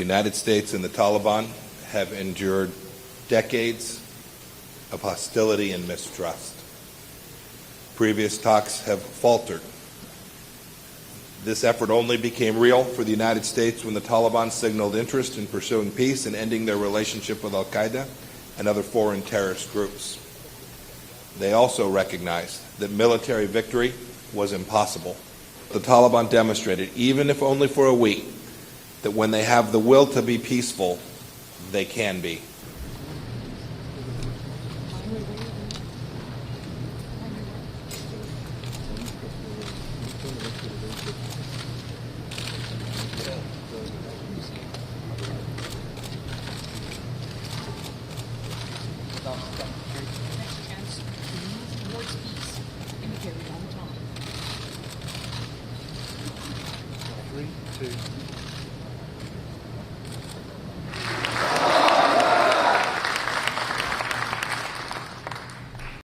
United States and the Taliban have endured decades of hostility and mistrust. Previous talks have faltered. This effort only became real for the United States when the Taliban signaled interest in pursuing peace and ending their relationship with Al-Qaeda and other foreign terrorist groups. They also recognized that military victory was impossible. The Taliban demonstrated, even if only for a week, that when they have the will to be peaceful, they can be. Three, two.